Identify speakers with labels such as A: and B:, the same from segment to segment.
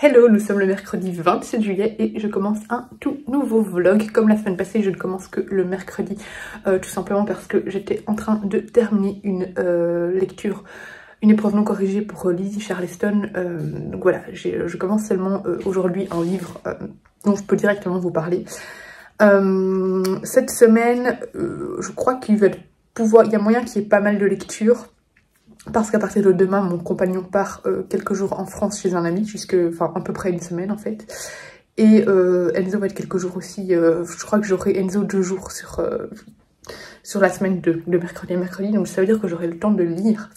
A: Hello, nous sommes le mercredi 27 juillet et je commence un tout nouveau vlog. Comme la semaine passée, je ne commence que le mercredi, tout simplement parce que j'étais en train de terminer une lecture, une épreuve non corrigée pour Lizzie Charleston. Donc voilà, je commence seulement aujourd'hui un livre dont je peux directement vous parler. Cette semaine, je crois qu'il va pouvoir, il y a moyen qu'il y ait pas mal de lectures. Parce qu'à partir de demain, mon compagnon part quelques jours en France chez un ami, enfin à peu près une semaine en fait. Et Enzo va être quelques jours aussi, je crois que j'aurai Enzo 2 jours sur la semaine de mercredi à mercredi, donc ça veut dire que j'aurai le temps de lire,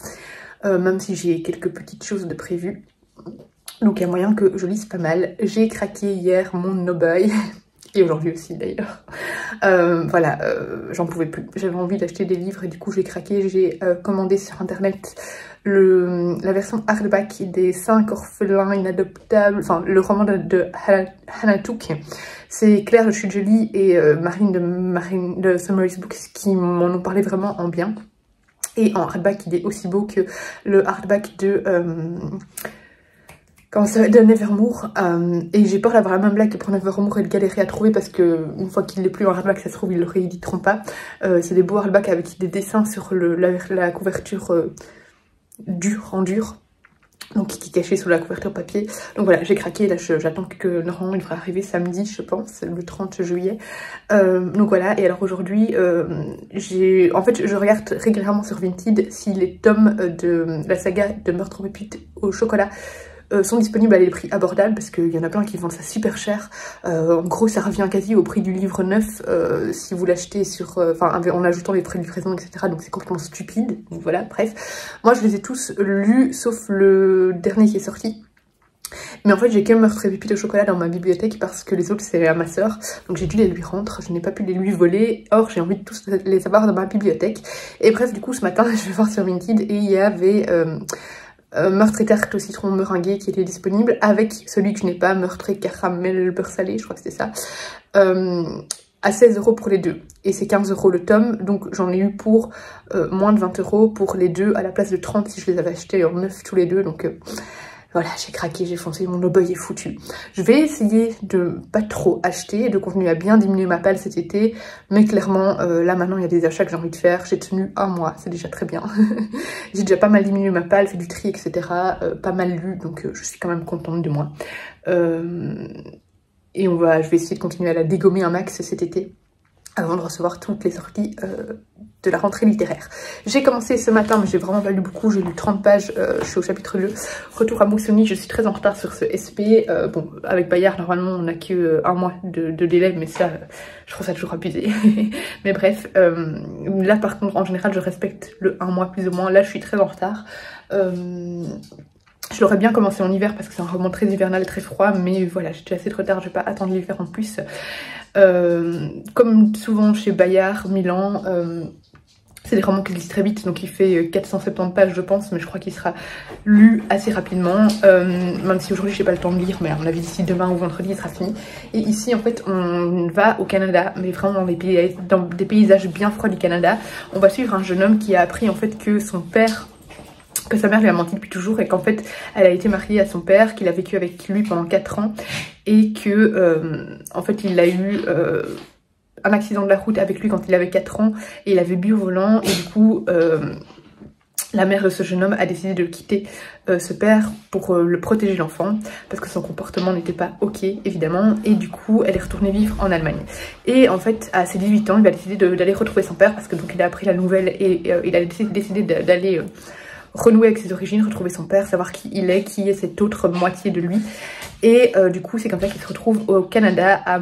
A: même si j'ai quelques petites choses de prévues. Donc il y a moyen que je lise pas mal. J'ai craqué hier mon No Buy. Et aujourd'hui aussi d'ailleurs. Voilà, j'en pouvais plus. J'avais envie d'acheter des livres et du coup j'ai craqué. J'ai commandé sur internet la version hardback des 5 orphelins inadoptables, enfin le roman de Hanatuk. C'est Claire de Chute Jolie et Marine de Summary's Books qui m'en ont parlé vraiment en bien. Et en hardback, il est aussi beau que le hardback de Nevermore, et j'ai peur d'avoir la même blague que pour Nevermore et de galérer à trouver parce que une fois qu'il n'est plus en hardback, ça se trouve, il le rééditeront pas. C'est des beaux hardbacks avec des dessins sur la couverture en dur, donc qui est cachée sous la couverture papier. Donc voilà, j'ai craqué, là j'attends que normalement il devrait arriver samedi, je pense, le 30 juillet. Donc voilà, et alors aujourd'hui, en fait je regarde régulièrement sur Vinted si les tomes de la saga de Meurtre au pépite au chocolat sont disponibles à des prix abordables parce qu'il y en a plein qui vendent ça super cher. En gros ça revient quasi au prix du livre neuf si vous l'achetez en ajoutant les frais de livraison, etc. Donc c'est complètement stupide. Donc voilà, bref. Moi je les ai tous lus sauf le dernier qui est sorti. Mais en fait j'ai que Meurtre et pépite au chocolat dans ma bibliothèque parce que les autres c'est à ma soeur. Donc j'ai dû les lui rendre, je n'ai pas pu les lui voler. Or j'ai envie de tous les avoir dans ma bibliothèque. Et bref, du coup ce matin je vais voir sur Vinted et il y avait Meurtre et tarte au citron meringué qui était disponible avec celui que je n'ai pas, Meurtre et caramel beurre salé, je crois que c'était ça, à 16 € pour les deux. Et c'est 15 € le tome, donc j'en ai eu pour moins de 20 € pour les deux à la place de 30 si je les avais achetés en neuf tous les deux. Donc voilà, j'ai craqué, j'ai foncé, mon no-buy est foutu. Je vais essayer de pas trop acheter, de continuer à bien diminuer ma palle cet été. Mais clairement, là maintenant, il y a des achats que j'ai envie de faire. J'ai tenu un mois, c'est déjà très bien. J'ai déjà pas mal diminué ma palle, fait du tri, etc. Pas mal lu, donc je suis quand même contente de moi. Et je vais essayer de continuer à la dégommer un max cet été, avant de recevoir toutes les sorties de la rentrée littéraire. J'ai commencé ce matin, mais j'ai vraiment pas lu beaucoup, j'ai lu 30 pages, je suis au chapitre 2. Retour à Moussouni, je suis très en retard sur ce SP. Bon, avec Bayard, normalement, on n'a que un mois de délai, mais ça, je trouve ça toujours abusé. Mais bref, là par contre, en général, je respecte le 1 mois plus ou moins. Là, je suis très en retard. Je l'aurais bien commencé en hiver parce que c'est un roman très hivernal, très froid, mais voilà, j'ai déjà assez de retard, je vais pas attendre l'hiver en plus. Comme souvent chez Bayard, Milan, c'est des romans qui lisent très vite, donc il fait 470 pages je pense, mais je crois qu'il sera lu assez rapidement, même si aujourd'hui j'ai pas le temps de lire, mais à mon avis d'ici demain ou vendredi il sera fini. Et ici en fait on va au Canada, mais vraiment dans des paysages bien froids du Canada. On va suivre un jeune homme qui a appris en fait que sa mère lui a menti depuis toujours et qu'en fait elle a été mariée à son père, qu'il a vécu avec lui pendant 4 ans et que en fait il a eu un accident de la route avec lui quand il avait 4 ans et il avait bu au volant et du coup la mère de ce jeune homme a décidé de quitter ce père pour le protéger l'enfant parce que son comportement n'était pas ok évidemment, et du coup elle est retournée vivre en Allemagne. Et en fait à ses 18 ans il va décider d'aller retrouver son père parce que donc il a appris la nouvelle et il a décidé d'aller renouer avec ses origines, retrouver son père, savoir qui est cette autre moitié de lui. Et du coup c'est comme ça qu'il se retrouve au Canada à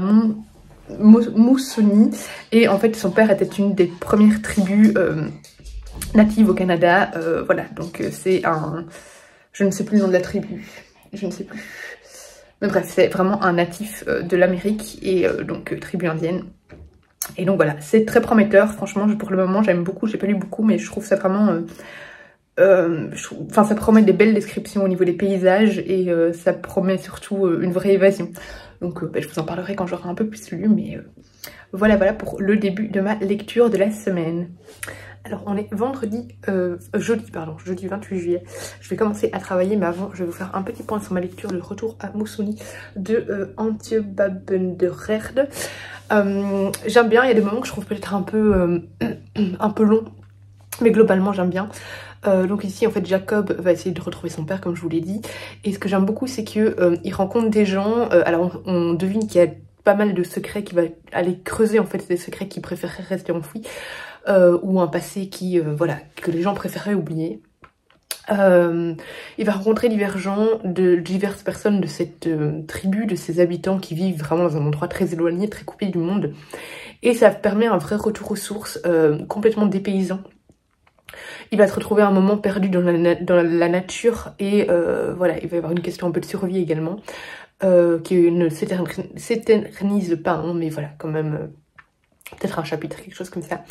A: Moosonee. Et en fait son père était une des premières tribus natives au Canada. Voilà, donc c'est je ne sais plus le nom de la tribu, je ne sais plus. Mais bref, c'est vraiment un natif de l'Amérique et donc tribu indienne. Et donc voilà, c'est très prometteur, franchement pour le moment j'aime beaucoup, j'ai pas lu beaucoup mais je trouve ça vraiment... ça promet des belles descriptions au niveau des paysages et ça promet surtout une vraie évasion. Donc je vous en parlerai quand j'aurai un peu plus lu, mais voilà pour le début de ma lecture de la semaine. Alors on est jeudi 28 juillet. Je vais commencer à travailler, mais avant je vais vous faire un petit point sur ma lecture, le retour à Moussouni de Antje Babendrecht. J'aime bien, il y a des moments que je trouve peut-être un peu long, mais globalement j'aime bien. Donc ici en fait Jacob va essayer de retrouver son père comme je vous l'ai dit, et ce que j'aime beaucoup c'est que il rencontre des gens, alors on devine qu'il y a pas mal de secrets, qui va aller creuser en fait des secrets qui préféreraient rester enfouis, ou un passé qui voilà, que les gens préféraient oublier. Il va rencontrer diverses personnes de cette tribu, de ces habitants qui vivent vraiment dans un endroit très éloigné, très coupé du monde, et ça permet un vrai retour aux sources, complètement dépaysant. Il va se retrouver un moment perdu dans la nature, et voilà, il va y avoir une question un peu de survie également, qui ne s'éternise pas, hein, mais voilà, quand même, peut-être un chapitre, quelque chose comme ça.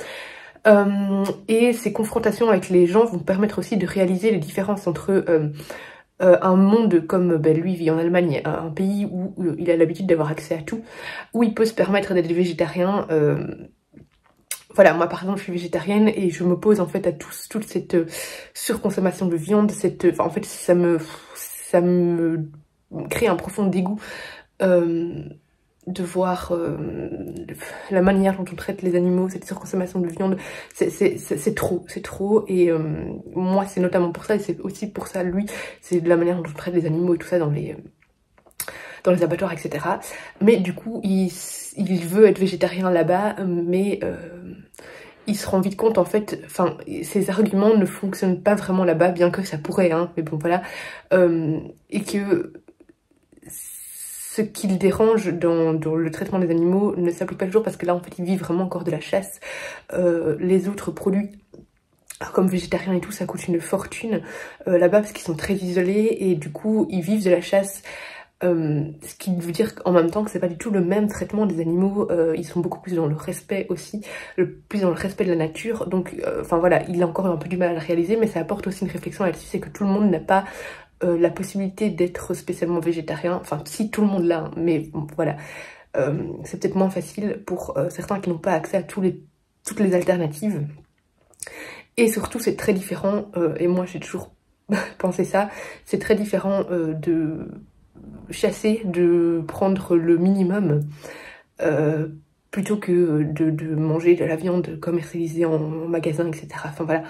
A: Et ces confrontations avec les gens vont permettre aussi de réaliser les différences entre un monde comme lui vit en Allemagne, un pays où il a l'habitude d'avoir accès à tout, où il peut se permettre d'être végétarien. Voilà, moi par exemple je suis végétarienne et je m'oppose en fait à toute cette surconsommation de viande, en fait ça me crée un profond dégoût de voir la manière dont on traite les animaux, cette surconsommation de viande, c'est trop, et moi c'est notamment pour ça, et c'est aussi pour ça, lui, c'est de la manière dont on traite les animaux et tout ça dans les abattoirs, etc. Mais du coup, il veut être végétarien là-bas, mais il se rend vite compte, en fait, enfin, ses arguments ne fonctionnent pas vraiment là-bas, bien que ça pourrait, hein, mais bon, voilà, et que ce qui le dérange dans le traitement des animaux ne s'applique pas toujours, parce que là, en fait, il vit vraiment encore de la chasse. Les autres produits, comme végétarien et tout, ça coûte une fortune là-bas, parce qu'ils sont très isolés, et du coup, ils vivent de la chasse. Ce qui veut dire qu'en même temps que c'est pas du tout le même traitement des animaux, ils sont beaucoup plus dans le respect aussi, plus dans le respect de la nature, donc enfin voilà, il a encore un peu du mal à le réaliser, mais ça apporte aussi une réflexion là-dessus, c'est que tout le monde n'a pas la possibilité d'être spécialement végétarien, enfin si, tout le monde l'a, hein, mais bon, voilà, c'est peut-être moins facile pour certains qui n'ont pas accès à toutes les alternatives, et surtout c'est très différent, et moi j'ai toujours pensé ça, c'est très différent de chasser, de prendre le minimum plutôt que de manger de la viande commercialisée en magasin, etc. Enfin voilà,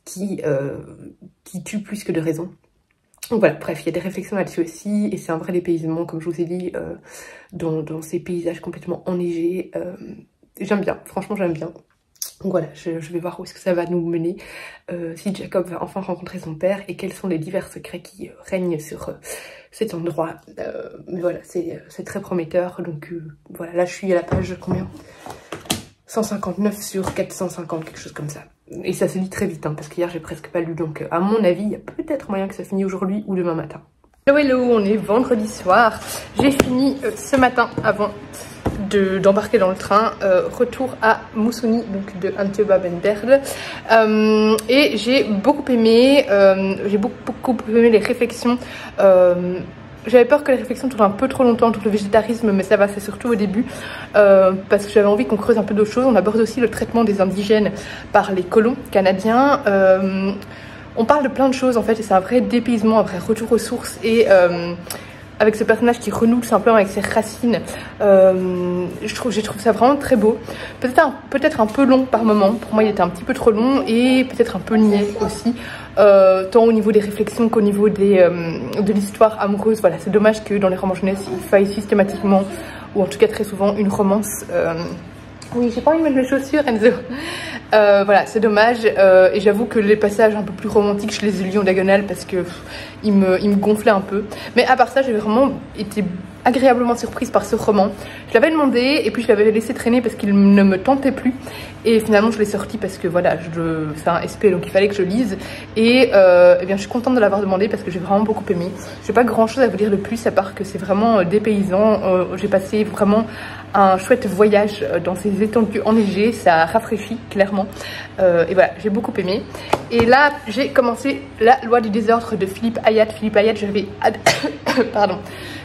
A: qui tue plus que de raison. Donc voilà, bref, il y a des réflexions là-dessus aussi, et c'est un vrai dépaysement, comme je vous ai dit, dans ces paysages complètement enneigés. J'aime bien, franchement j'aime bien. Donc voilà, je vais voir où est-ce que ça va nous mener, si Jacob va enfin rencontrer son père, et quels sont les divers secrets qui règnent sur cet endroit. Mais voilà, c'est très prometteur, donc voilà, là je suis à la page combien, 159 sur 450, quelque chose comme ça. Et ça se lit très vite, hein, parce qu'hier j'ai presque pas lu, donc à mon avis, il y a peut-être moyen que ça finisse aujourd'hui ou demain matin. Hello, on est vendredi soir, j'ai fini ce matin avant d'embarquer dans le train, retour à Moussouni, donc de Antje Babendrecht, et j'ai beaucoup aimé, les réflexions. J'avais peur que les réflexions tournent un peu trop longtemps autour du végétarisme, mais ça va, c'est surtout au début, parce que j'avais envie qu'on creuse un peu d'autres choses. On aborde aussi le traitement des indigènes par les colons canadiens. On parle de plein de choses en fait, et c'est un vrai dépaysement, un vrai retour aux sources, et avec ce personnage qui renoue simplement avec ses racines, j'ai trouvé ça vraiment très beau. Peut-être un peu long par moment, pour moi il était un petit peu trop long, et peut-être un peu niais aussi, tant au niveau des réflexions qu'au niveau de l'histoire amoureuse. Voilà, c'est dommage que dans les romans jeunesse il faille systématiquement, ou en tout cas très souvent, une romance. Oui, j'ai pas envie de mettre mes chaussures, Enzo. Voilà, c'est dommage, et j'avoue que les passages un peu plus romantiques, je les ai lus en diagonale parce que ils me gonflaient un peu. Mais à part ça, j'ai vraiment été agréablement surprise par ce roman. Je l'avais demandé et puis je l'avais laissé traîner parce qu'il ne me tentait plus, et finalement je l'ai sorti parce que voilà, c'est un SP donc il fallait que je lise, et eh bien je suis contente de l'avoir demandé parce que j'ai vraiment beaucoup aimé. J'ai pas grand chose à vous dire de plus à part que c'est vraiment dépaysant. J'ai passé vraiment un chouette voyage dans ces étendues enneigées, ça rafraîchit clairement, et voilà, j'ai beaucoup aimé. Et là j'ai commencé La loi du désordre de Philippe Ayat. Philippe Ayat, j'avais pardon,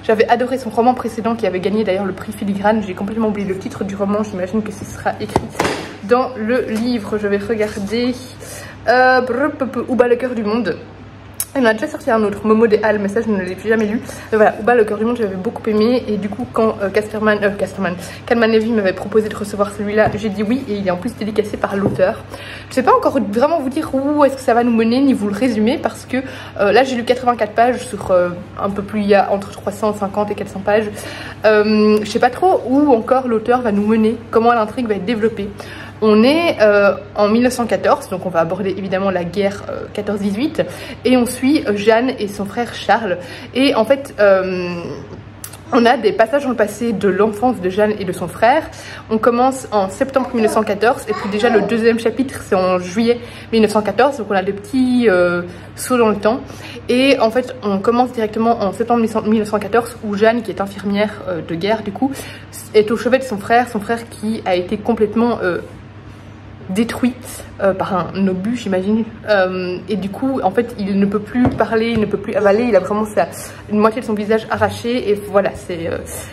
A: J'avais adoré son roman précédent qui avait gagné d'ailleurs le prix Filigrane. J'ai complètement oublié le titre du roman, j'imagine que ce sera écrit dans le livre. Je vais regarder Où bat le cœur du monde. Il en a déjà sorti un autre, Momo des Halles, mais ça je ne l'ai plus jamais lu. Mais voilà, Où bat le cœur du monde, j'avais beaucoup aimé. Et du coup, quand Kalman Levy m'avait proposé de recevoir celui-là, j'ai dit oui. Et il est en plus dédicacé par l'auteur. Je sais pas encore vraiment vous dire où est-ce que ça va nous mener, ni vous le résumer, parce que là j'ai lu 84 pages sur un peu plus, il y a entre 350 et 400 pages. Je sais pas trop où encore l'auteur va nous mener, comment l'intrigue va être développée. On est en 1914, donc on va aborder évidemment la guerre 14-18, et on suit Jeanne et son frère Charles. Et en fait, on a des passages dans le passé de l'enfance de Jeanne et de son frère. On commence en septembre 1914, et puis déjà le deuxième chapitre, c'est en juillet 1914, donc on a des petits sauts dans le temps. Et en fait, on commence directement en septembre 1914, où Jeanne, qui est infirmière de guerre du coup, est au chevet de son frère qui a été complètement détruit par un obus, j'imagine, et du coup en fait il ne peut plus parler, il ne peut plus avaler, il a vraiment une moitié de son visage arraché, et voilà,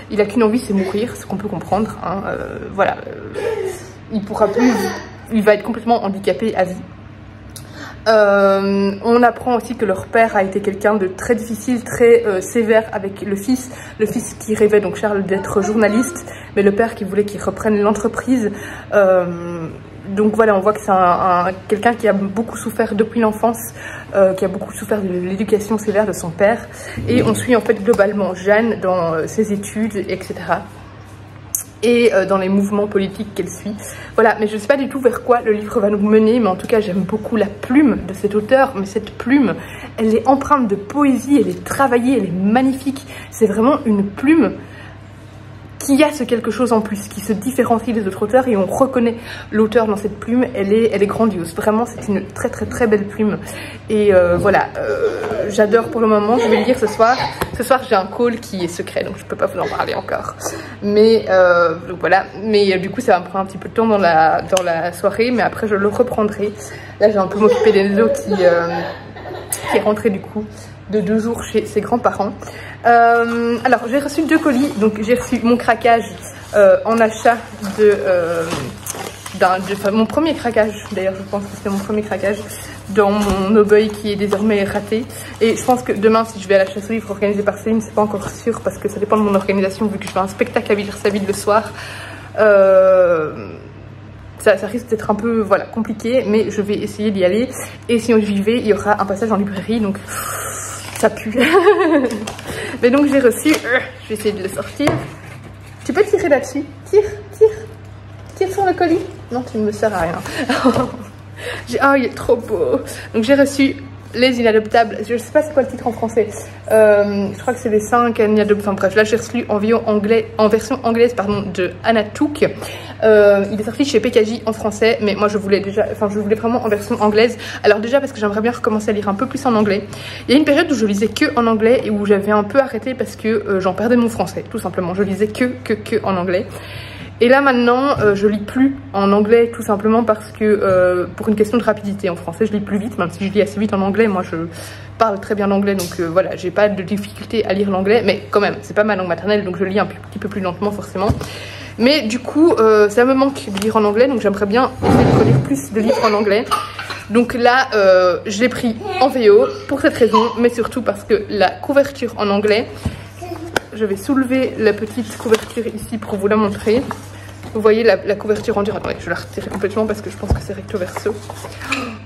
A: il a qu'une envie, c'est mourir, ce qu'on peut comprendre, hein, voilà, il pourra plus, il va être complètement handicapé à vie. On apprend aussi que leur père a été quelqu'un de très difficile, très sévère avec le fils qui rêvait, donc Charles, d'être journaliste, mais le père qui voulait qu'il reprenne l'entreprise. Donc voilà, on voit que c'est quelqu'un qui a beaucoup souffert depuis l'enfance, qui a beaucoup souffert de l'éducation sévère de son père. Et on suit en fait globalement Jeanne dans ses études, etc. Et dans les mouvements politiques qu'elle suit. Voilà, mais je ne sais pas du tout vers quoi le livre va nous mener, mais en tout cas j'aime beaucoup la plume de cet auteur. Mais cette plume, elle est empreinte de poésie, elle est travaillée, elle est magnifique. C'est vraiment une plume qui a ce quelque chose en plus, qui se différencie des autres auteurs, et on reconnaît l'auteur dans cette plume. Elle est grandiose, vraiment c'est une très belle plume. Et voilà, j'adore pour le moment. Je vais le lire ce soir. Ce soir j'ai un call qui est secret, donc je peux pas vous en parler encore, mais donc voilà. Mais du coup ça va me prendre un petit peu de temps dans la soirée, mais après je le reprendrai. Là j'ai un peu m'occuper d'Enzo qui est rentré du coup de 2 jours chez ses grands-parents. Alors j'ai reçu 2 colis, donc j'ai reçu mon craquage en achat mon premier craquage, d'ailleurs je pense que c'était mon premier craquage dans mon Obeuil qui est désormais raté. Et je pense que demain, si je vais à la chasse aux livres organisée par Céline, c'est pas encore sûr parce que ça dépend de mon organisation, vu que je fais un spectacle à Villers-sa-Ville le soir. Ça risque d'être un peu voilà, compliqué, mais je vais essayer d'y aller. Et si j'y vais, il y aura un passage en librairie, donc ça pue. Mais donc j'ai reçu, je vais essayer de le sortir. Tu peux tirer là-dessus. Tire sur le colis. Non, tu ne me sers à rien. Oh, il est trop beau. Donc j'ai reçu Les Inadoptables. Je ne sais pas c'est quoi le titre en français. Je crois que c'est les 5 inadoptables. Enfin bref, là j'ai reçu en version anglaise pardon, de Anna Took. Il est sorti chez PKJ en français, mais moi je voulais vraiment en version anglaise. Alors déjà parce que j'aimerais bien recommencer à lire un peu plus en anglais. Il y a une période où je lisais que en anglais et où j'avais un peu arrêté parce que j'en perdais mon français, tout simplement. Je lisais que en anglais. Et là maintenant, je lis plus en anglais tout simplement parce que pour une question de rapidité. En français, je lis plus vite, même si je lis assez vite en anglais. Moi, je parle très bien l'anglais, donc voilà, j'ai pas de difficulté à lire l'anglais. Mais quand même, c'est pas ma langue maternelle, donc je lis un petit peu plus lentement forcément. Mais du coup, ça me manque de lire en anglais, donc j'aimerais bien essayer de relire plus de livres en anglais. Donc là, je l'ai pris en VO pour cette raison, mais surtout parce que la couverture en anglais, je vais soulever la petite couverture ici pour vous la montrer. Vous voyez la couverture en dur. Attendez, je vais la retirer complètement parce que je pense que c'est recto verso.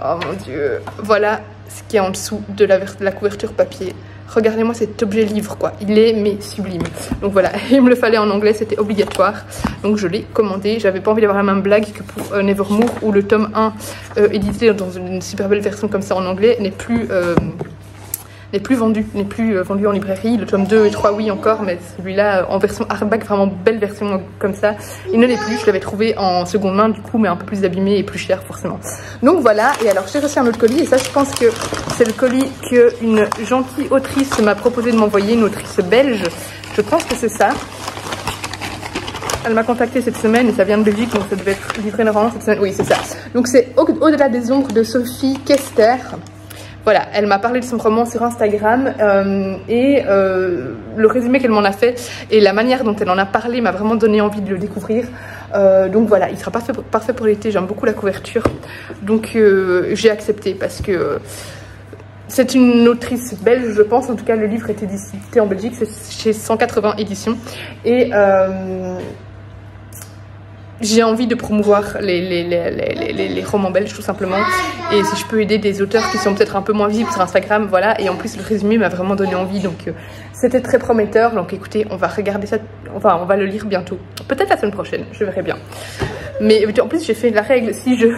A: Oh mon dieu. Voilà ce qui est en dessous de la couverture papier. Regardez-moi cet objet livre quoi. Il est mais sublime. Donc voilà, il me le fallait en anglais, c'était obligatoire. Donc je l'ai commandé. J'avais pas envie d'avoir la même blague que pour Nevermore où le tome 1 édité dans une super belle version comme ça en anglais n'est plus vendu en librairie. Le tome 2 et 3 oui encore, mais celui-là en version hardback, vraiment belle version comme ça, il ne l'est plus. Je l'avais trouvé en seconde main du coup, mais un peu plus abîmé et plus cher forcément. Donc voilà, et alors j'ai reçu un autre colis, et ça je pense que c'est le colis qu'une gentille autrice m'a proposé de m'envoyer, une autrice belge. Je pense que c'est ça. Elle m'a contacté cette semaine et ça vient de Belgique, donc ça devait être livré normalement cette semaine. Oui, c'est ça. Donc c'est Au-delà des ombres de Sophie Kester. Voilà, elle m'a parlé de son roman sur Instagram et le résumé qu'elle m'en a fait et la manière dont elle en a parlé m'a vraiment donné envie de le découvrir. Donc voilà, il sera parfait pour l'été, j'aime beaucoup la couverture. Donc j'ai accepté parce que c'est une autrice belge, je pense. En tout cas, le livre est édité en Belgique, c'est chez 180 éditions. Et j'ai envie de promouvoir les romans belges tout simplement, et si je peux aider des auteurs qui sont peut-être un peu moins visibles sur Instagram, voilà. Et en plus le résumé m'a vraiment donné envie, donc c'était très prometteur. Donc écoutez, on va regarder ça, enfin on va le lire bientôt, peut-être la semaine prochaine, je verrai bien. Mais en plus j'ai fait la règle, si je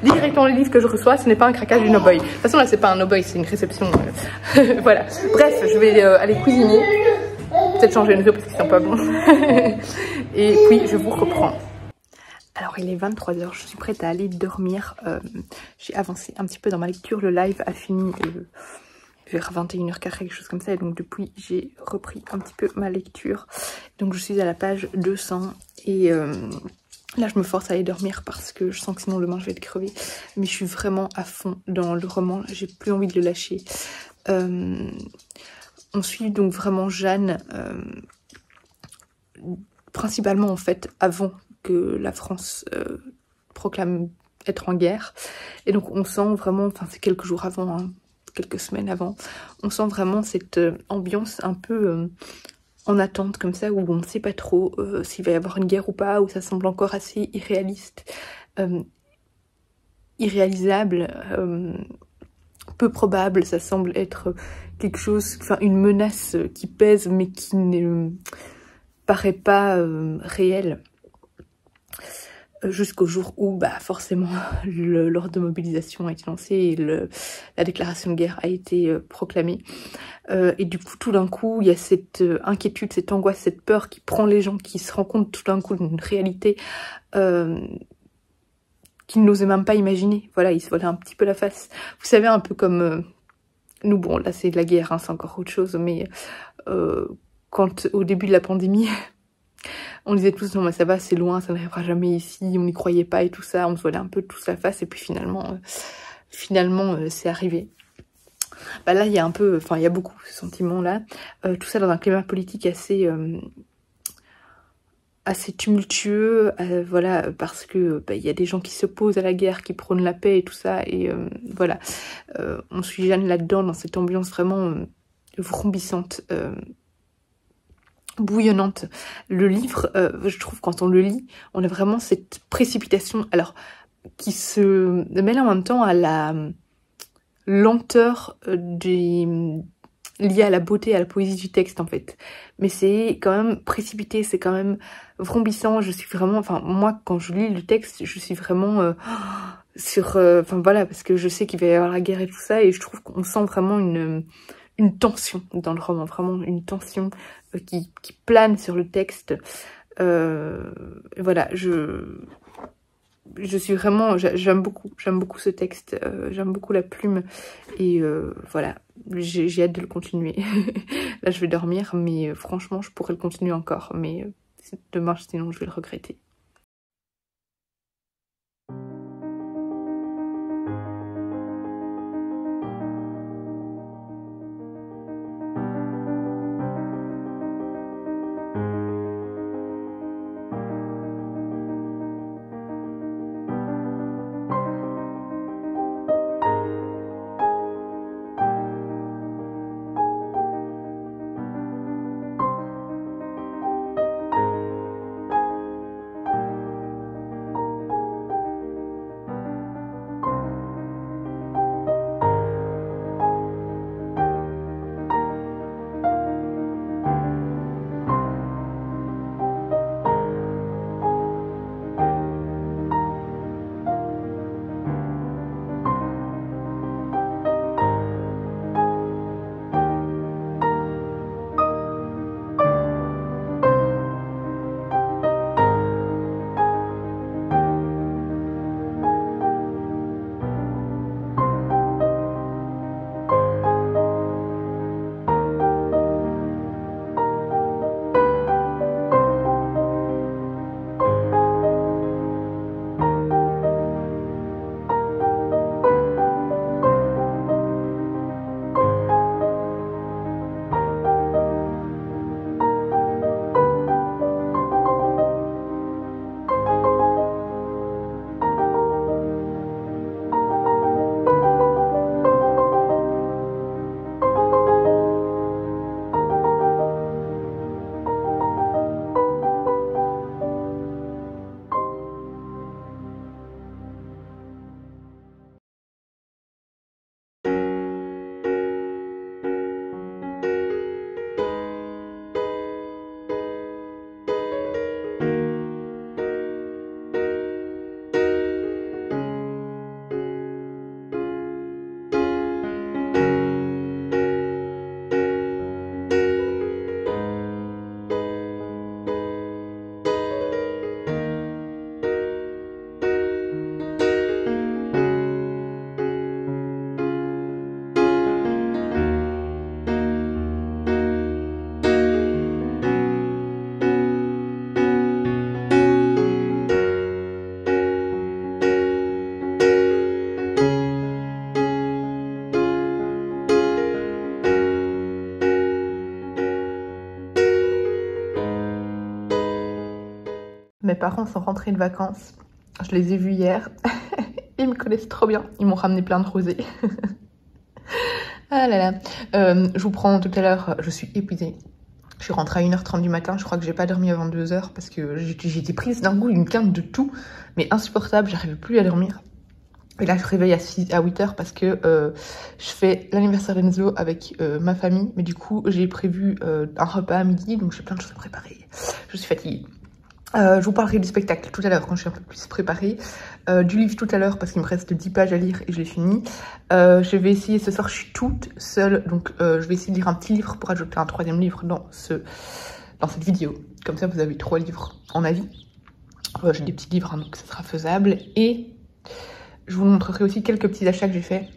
A: lis directement les livres que je reçois, ce n'est pas un craquage du no-boy. De toute façon là c'est pas un no-boy, c'est une réception. Voilà, bref, je vais aller cuisiner, peut-être changer une vidéo parce qu'ils sont pas bons. Et puis je vous reprends. Alors il est 23 h, je suis prête à aller dormir. J'ai avancé un petit peu dans ma lecture, le live a fini vers 21h15, quelque chose comme ça. Et donc depuis j'ai repris un petit peu ma lecture. Donc je suis à la page 200 et là je me force à aller dormir parce que je sens que sinon demain je vais être crevée. Mais je suis vraiment à fond dans le roman, j'ai plus envie de le lâcher. On suit donc vraiment Jeanne, principalement en fait avant que la France proclame être en guerre. Et donc on sent vraiment, enfin c'est quelques jours avant, hein, quelques semaines avant, on sent vraiment cette ambiance un peu en attente comme ça, où on ne sait pas trop s'il va y avoir une guerre ou pas, où ça semble encore assez irréaliste, irréalisable, peu probable. Ça semble être quelque chose, enfin une menace qui pèse mais qui ne paraît pas réelle. Jusqu'au jour où bah forcément l'ordre de mobilisation a été lancé et la déclaration de guerre a été proclamée. Et du coup tout d'un coup il y a cette inquiétude, cette angoisse, cette peur qui prend les gens, qui se rendent compte tout d'un coup d'une réalité qu'ils n'osaient même pas imaginer. Voilà, ils se voilent un petit peu la face. Vous savez, un peu comme nous, bon là c'est de la guerre, hein, c'est encore autre chose, mais quand au début de la pandémie on disait tous non mais ça va, c'est loin, ça n'arrivera jamais ici, on n'y croyait pas et tout ça, on se voilait un peu tous la face et puis finalement c'est arrivé. Bah là il y a un peu, enfin il y a beaucoup ce sentiment là, tout ça dans un climat politique assez tumultueux, voilà, parce que bah, y a des gens qui s'opposent à la guerre, qui prônent la paix et tout ça, et voilà, on suit Jeanne là-dedans dans cette ambiance vraiment vrombissante, bouillonnante. Le livre, je trouve, quand on le lit, on a vraiment cette précipitation, alors qui se mêle en même temps à la lenteur liée à la beauté, à la poésie du texte en fait. Mais c'est quand même précipité, c'est quand même vrombissant. Je suis vraiment, enfin moi quand je lis le texte, je suis vraiment sur, enfin voilà, parce que je sais qu'il va y avoir la guerre et tout ça, et je trouve qu'on sent vraiment une tension dans le roman, vraiment une tension qui plane sur le texte. Voilà, je suis vraiment, j'aime beaucoup ce texte, j'aime beaucoup la plume, et voilà, j'ai hâte de le continuer. Là je vais dormir, mais franchement je pourrais le continuer encore, mais demain sinon je vais le regretter. mes parents sont rentrés de vacances. Je les ai vus hier. Ils me connaissent trop bien. Ils m'ont ramené plein de rosés. Ah là là. Je vous prends tout à l'heure. Je suis épuisée. Je suis rentrée à 1h30 du matin. Je crois que j'ai pas dormi avant 2h parce que j'étais prise d'un goût, une quinte de tout. Mais insupportable. J'arrivais plus à dormir. Et là, je réveille à 8h parce que je fais l'anniversaire d'Enzo avec ma famille. Mais du coup, j'ai prévu un repas à midi. Donc, j'ai plein de choses à préparer. Je suis fatiguée. Je vous parlerai du spectacle tout à l'heure quand je suis un peu plus préparée. Du livre tout à l'heure parce qu'il me reste 10 pages à lire et je l'ai fini. Je vais essayer, ce soir je suis toute seule. Donc je vais essayer de lire un petit livre pour ajouter un 3e livre dans cette vidéo. Comme ça, vous avez 3 livres en avis. J'ai des petits livres, hein, donc ça sera faisable. Et je vous montrerai aussi quelques petits achats que j'ai fait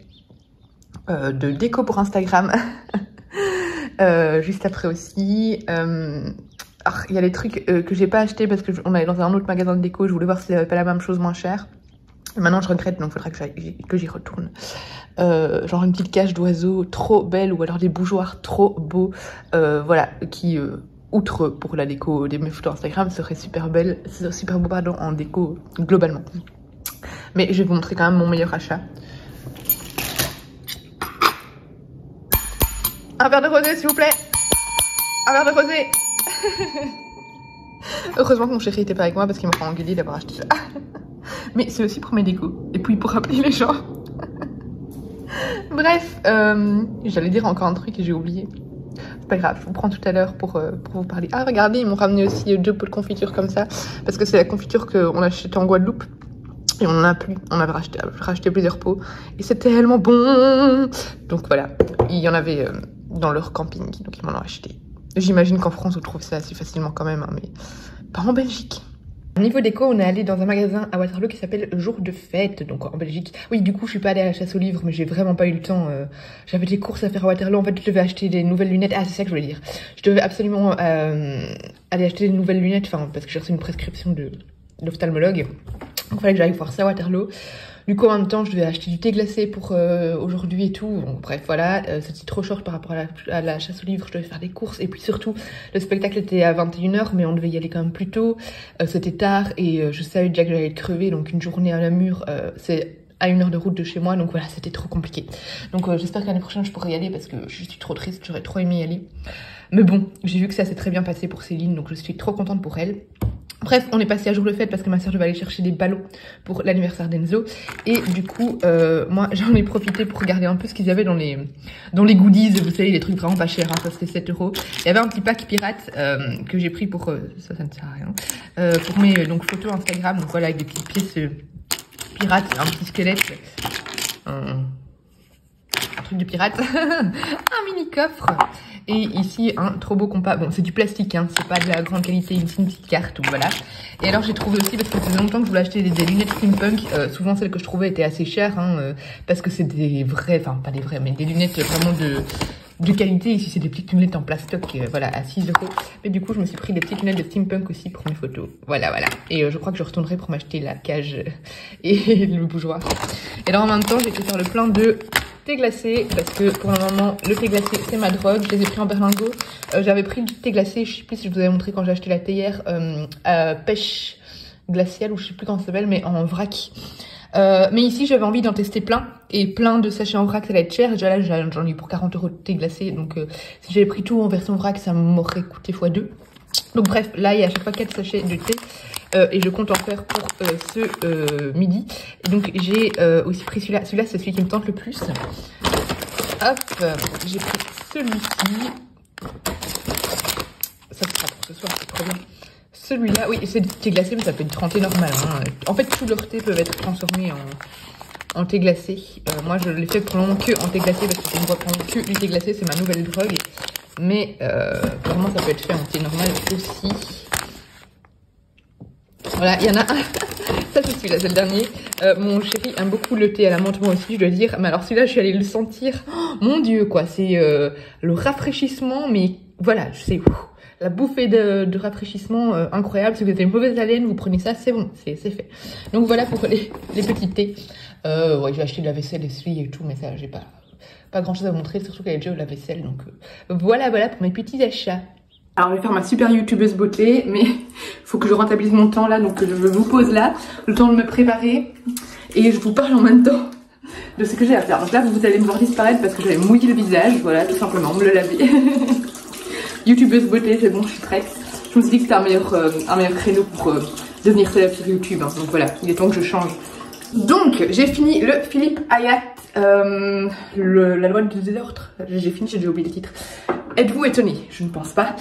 A: de déco pour Instagram. Juste après aussi. Il y a des trucs que j'ai pas acheté parce qu'on allait dans un autre magasin de déco. Je voulais voir s'il n'y avait pas la même chose moins cher. Maintenant, je regrette, donc il faudra que j'y retourne. Genre une petite cage d'oiseaux trop belle ou alors des bougeoirs trop beaux. Voilà, qui, outre pour la déco des mes photos Instagram, serait super belle, super beau pardon, en déco globalement. Mais je vais vous montrer quand même mon meilleur achat. Un verre de rosé, s'il vous plaît. Un verre de rosé. Heureusement que mon chéri était pas avec moi parce qu'il m'aurait engueulé d'avoir acheté ça. Mais c'est aussi pour mes décos. Et puis pour rappeler les gens. Bref, j'allais dire encore un truc et j'ai oublié. C'est pas grave, je vous prends tout à l'heure pour vous parler. Ah regardez, ils m'ont ramené aussi 2 pots de confiture comme ça. Parce que c'est la confiture qu'on a acheté en Guadeloupe. Et on n'en a plus. On avait racheté plusieurs pots. Et c'était tellement bon. Donc voilà, il y en avait dans leur camping. Donc ils m'en ont acheté. J'imagine qu'en France, on trouve ça assez facilement quand même, hein, mais pas en Belgique. Au niveau déco, on est allé dans un magasin à Waterloo qui s'appelle Jour de Fête, donc en Belgique. Oui, du coup, je suis pas allée à la chasse aux livres, mais j'ai vraiment pas eu le temps. J'avais des courses à faire à Waterloo. En fait, je devais acheter des nouvelles lunettes. Ah, c'est ça que je voulais dire. Je devais absolument aller acheter des nouvelles lunettes, enfin, parce que j'ai reçu une prescription d'ophtalmologue. Donc, il fallait que j'aille voir ça à Waterloo. Du coup, en même temps, je devais acheter du thé glacé pour aujourd'hui et tout. Bon, bref, voilà, c'était trop short par rapport à la chasse aux livres. Je devais faire des courses. Et puis surtout, le spectacle était à 21h, mais on devait y aller quand même plus tôt. C'était tard et je savais déjà que j'allais être crevée. Donc une journée à Namur, c'est à 1 heure de route de chez moi. Donc voilà, c'était trop compliqué. Donc j'espère que l'année prochaine, je pourrai y aller parce que je suis trop triste. J'aurais trop aimé y aller. Mais bon, j'ai vu que ça s'est très bien passé pour Céline. Donc je suis trop contente pour elle. Bref, on est passé à Jour de Fête parce que ma soeur devait aller chercher des ballots pour l'anniversaire d'Enzo. Et du coup, moi, j'en ai profité pour regarder un peu ce qu'ils avaient dans les goodies. Vous savez, les trucs vraiment pas chers, hein, ça c'était 7 €. Il y avait un petit pack pirate que j'ai pris pour... ça ne sert à rien. Pour mes photos Instagram. Donc voilà, avec des petites pièces pirates, un petit squelette. Un truc de pirate. Un mini coffre. Et ici, un trop beau compas. Bon, c'est du plastique, hein, c'est pas de la grande qualité, ici une petite carte, donc voilà. Et alors, j'ai trouvé aussi, parce que ça faisait longtemps que je voulais acheter des lunettes steampunk. Souvent, celles que je trouvais étaient assez chères, hein, parce que c'est des vraies, enfin, pas des vraies, mais des lunettes vraiment de qualité. Ici, c'est des petites lunettes en plastoc, voilà, à 6 €. Mais du coup, je me suis pris des petites lunettes de steampunk aussi pour mes photos. Voilà, voilà. Et je crois que je retournerai pour m'acheter la cage et le bougeoir. Et alors, en même temps, j'ai fait faire le plein de thé glacé parce que pour le moment le thé glacé c'est ma drogue. Je les ai pris en berlingot. J'avais pris du thé glacé, je sais plus si je vous avais montré quand j'ai acheté la théière pêche glaciale ou je sais plus comment ça s'appelle, mais en vrac. Mais ici j'avais envie d'en tester plein et plein de sachets en vrac ça va être cher. Déjà là j'en ai eu pour 40 € de thé glacé, donc si j'avais pris tout en version vrac ça m'aurait coûté x2. Donc bref, là il y a à chaque fois 4 sachets de thé. Et je compte en faire pour ce midi. Et donc j'ai aussi pris celui-là. Celui-là c'est celui qui me tente le plus. Hop, j'ai pris celui-ci. Ça sera pour ce soir, c'est trop bien. Celui-là, oui, c'est du thé glacé, mais ça peut être en thé normal. Hein. En fait, tous leurs thés peuvent être transformés en thé glacé. Moi, je l'ai fait pour le moment que en thé glacé parce que je ne bois que du thé glacé, c'est ma nouvelle drogue. Mais vraiment, ça peut être fait en thé normal aussi. Voilà, il y en a un. Ça, c'est celui-là, c'est le dernier. Mon chéri aime beaucoup le thé à la menthe, moi aussi, je dois dire. Mais alors, celui-là, je suis allée le sentir. Oh, mon Dieu, quoi. C'est le rafraîchissement, mais voilà, je sais. La bouffée de rafraîchissement incroyable. Si vous avez une mauvaise haleine, vous prenez ça, c'est bon, c'est fait. Donc voilà pour les petits thés. Ouais, j'ai acheté de la vaisselle, essuie et tout, mais ça, j'ai pas grand chose à vous montrer, surtout qu'il y a déjà de la vaisselle. Donc voilà pour mes petits achats. Alors je vais faire ma super youtubeuse beauté, mais il faut que je rentabilise mon temps là, donc je vous pose là, le temps de me préparer, et je vous parle en même temps de ce que j'ai à faire. Donc là vous allez me voir disparaître parce que j'avais mouillé le visage, voilà, tout simplement, me le laver. Youtubeuse beauté, c'est bon, je suis prête. Je me suis dit que c'était un meilleur créneau pour devenir célèbre sur YouTube, hein. Donc voilà, il est temps que je change. Donc j'ai fini le Philippe Hayat, la loi du désordre, j'ai fini, j'ai déjà oublié le titre. Êtes-vous étonné? Je ne pense pas.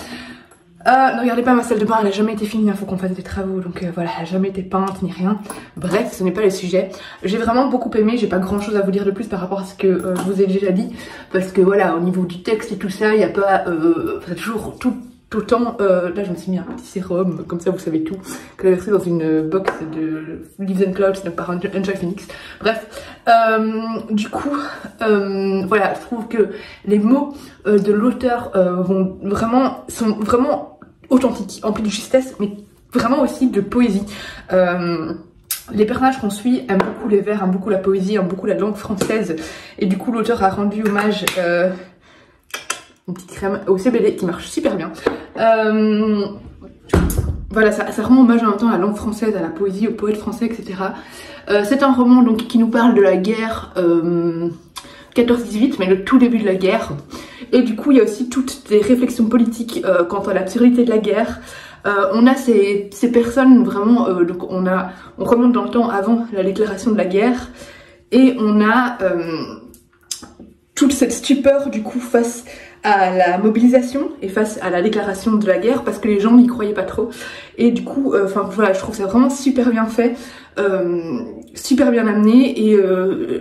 A: Ne regardez pas ma salle de bain, elle n'a jamais été finie, il faut qu'on fasse des travaux, donc voilà, elle n'a jamais été peinte ni rien. Bref, ce n'est pas le sujet. J'ai vraiment beaucoup aimé, j'ai pas grand chose à vous dire de plus par rapport à ce que je vous ai déjà dit, parce que voilà, au niveau du texte et tout ça, il n'y a pas, c'est toujours tout le temps, là je me suis mis un petit sérum, comme ça vous savez tout, que j'ai reçu dans une box de Leaves and Clouds, donc par Enjoy Phoenix. Bref, du coup, voilà, je trouve que les mots de l'auteur sont vraiment authentiques, emplis de justesse, mais vraiment aussi de poésie. Les personnages qu'on suit aiment beaucoup les vers, aiment beaucoup la poésie, aiment beaucoup la langue française, et du coup l'auteur a rendu hommage une petite crème au CBD qui marche super bien. Voilà, ça rend hommage en même temps à la langue française, à la poésie, aux poètes français, etc. C'est un roman donc qui nous parle de la guerre 14-18, mais le tout début de la guerre. Et du coup, il y a aussi toutes des réflexions politiques quant à l'absurdité de la guerre. On a ces personnes vraiment, donc on remonte dans le temps avant la déclaration de la guerre, et on a toute cette stupeur du coup face à la mobilisation et face à la déclaration de la guerre, parce que les gens n'y croyaient pas trop. Et du coup, enfin voilà, je trouve ça vraiment super bien fait, super bien amené, et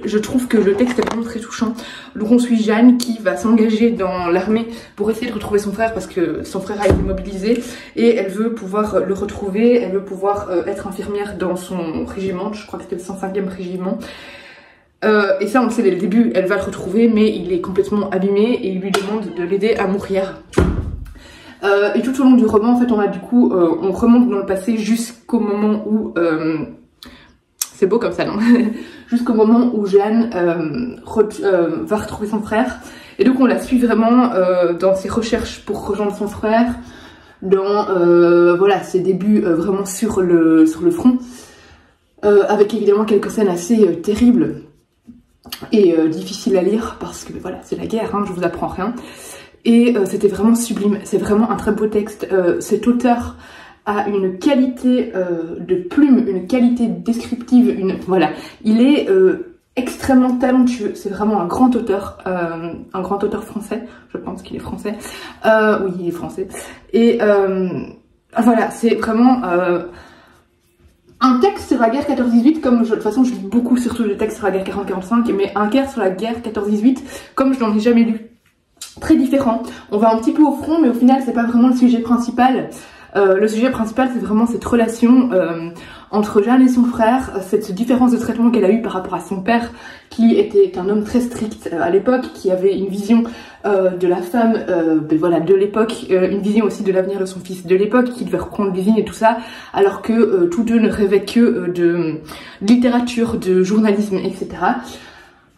A: je trouve que le texte est vraiment très touchant. Donc on suit Jeanne qui va s'engager dans l'armée pour essayer de retrouver son frère, parce que son frère a été mobilisé, et elle veut pouvoir le retrouver, elle veut pouvoir être infirmière dans son régiment, je crois que c'était le 105e régiment. Et ça on le sait dès le début, elle va le retrouver, mais il est complètement abîmé et il lui demande de l'aider à mourir. Et tout au long du roman, en fait, on a du coup, on remonte dans le passé jusqu'au moment où, c'est beau comme ça, non? Jusqu'au moment où Jeanne va retrouver son frère. Et donc on la suit vraiment dans ses recherches pour rejoindre son frère, dans voilà, ses débuts vraiment sur le front, avec évidemment quelques scènes assez terribles et difficile à lire, parce que voilà, c'est la guerre, hein, je vous apprends rien. Et c'était vraiment sublime, c'est vraiment un très beau texte. Cet auteur a une qualité de plume, une qualité descriptive, voilà, il est extrêmement talentueux, c'est vraiment un grand auteur français, je pense qu'il est français, oui il est français, et voilà, c'est vraiment un texte sur la guerre 14-18, comme de toute façon je lis beaucoup surtout des textes sur la guerre 40-45, mais un guerre sur la guerre 14-18 comme je n'en ai jamais lu. Très différent, on va un petit peu au front, mais au final c'est pas vraiment le sujet principal. Le sujet principal c'est vraiment cette relation entre Jeanne et son frère, cette différence de traitement qu'elle a eue par rapport à son père, qui était un homme très strict à l'époque, qui avait une vision de la femme voilà, de l'époque, une vision aussi de l'avenir de son fils de l'époque, qui devait reprendre des vignes et tout ça, alors que tous deux ne rêvaient que de littérature, de journalisme, etc.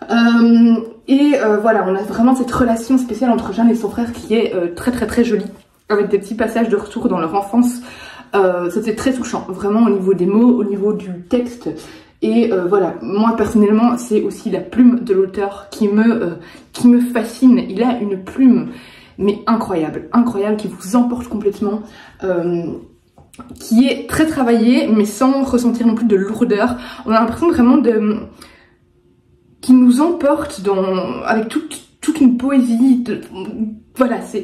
A: Voilà, on a vraiment cette relation spéciale entre Jeanne et son frère qui est très jolie, avec des petits passages de retour dans leur enfance. C'était très touchant, vraiment au niveau des mots, au niveau du texte. Et voilà, moi personnellement, c'est aussi la plume de l'auteur qui me fascine. Il a une plume, mais incroyable, qui vous emporte complètement, qui est très travaillée, mais sans ressentir non plus de lourdeur. On a l'impression vraiment qui nous emporte avec toute une poésie. Voilà, c'est